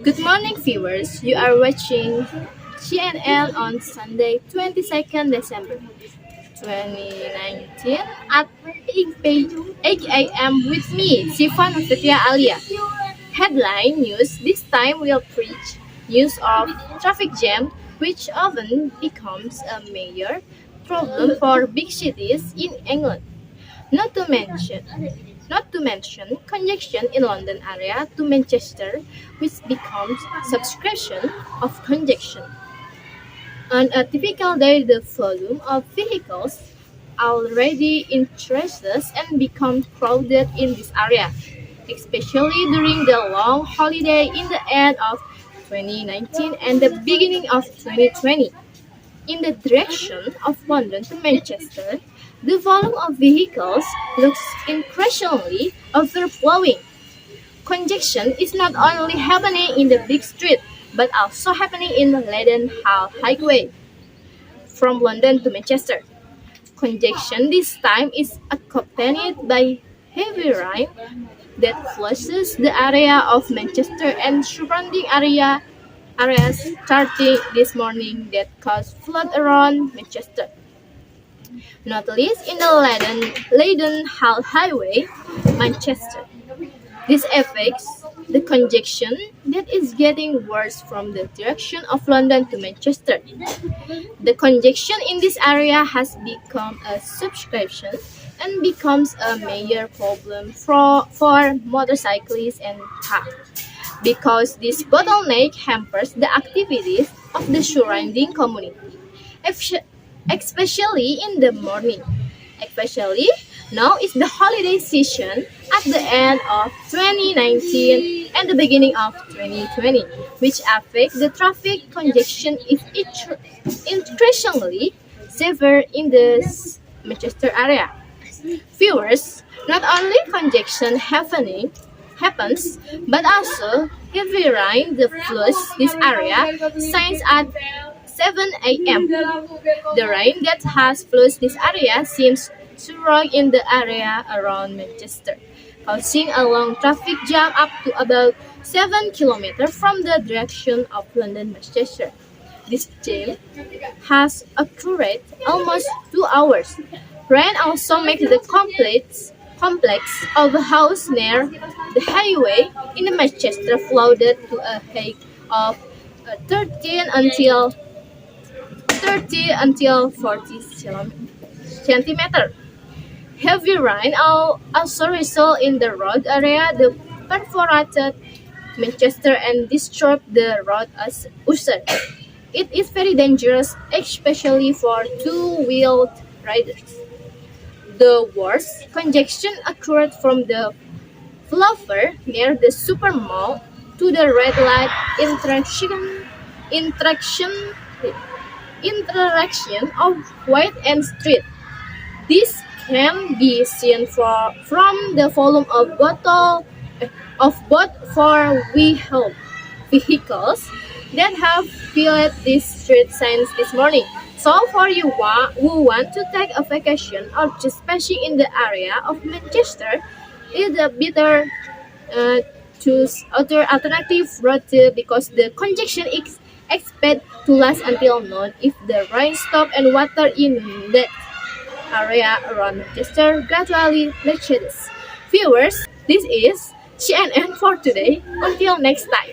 Good morning, viewers. You are watching CNN on Sunday, 22nd December 2019 at 8 a.m. with me, Syifa Nurfitriah Alya. Headline news this time will preach news of traffic jam, which often becomes a major problem for big cities in England. Not to mention, not to mention congestion in London area to Manchester, which becomes subscription of congestion. On a typical day, the volume of vehicles already increases and becomes crowded in this area, especially during the long holiday in the end of 2019 and the beginning of 2020. In the direction of London to Manchester, the volume of vehicles looks increasingly overflowing. Congestion is not only happening in the big street, but also happening in the Leadenhall Highway from London to Manchester. Congestion this time is accompanied by heavy rain that flushes the area of Manchester and surrounding areas starting this morning that caused flood around Manchester, not least in the Leadenhall Highway, Manchester. This affects the congestion that is getting worse from the direction of London to Manchester. The congestion in this area has become a subscription and becomes a major problem for motorcyclists and cars, because this bottleneck hampers the activities of the surrounding community, especially in the morning. Especially now is the holiday season at the end of 2019 and the beginning of 2020, which affects the traffic congestion is increasingly severe in the Manchester area. Viewers, not only congestion happens, but also heavy rain that floods this area since at 7 a.m. The rain that has flooded this area seems to roll in the area around Manchester, causing a long traffic jam up to about 7 kilometers from the direction of London Manchester. This jam has occurred almost 2 hours. Rain also makes the complex of a house near the highway in Manchester flooded to a height of 30 until 40 centimeters. Heavy rain also result in the road area that perforated Manchester and disturbed the road as usual. It is very dangerous, especially for two-wheeled riders. The worst congestion occurred from the flyover near the supermall to the red light interaction of White and Street. This can be seen from the volume of both four-wheeled vehicles that have filled this street since this morning. So for you who want to take a vacation or just passing in the area of Manchester, it's better choose other alternative route because the congestion is expected to last until noon if the rain stops and water in the area around Manchester gradually recedes. Viewers, this is CNN for today. Until next time.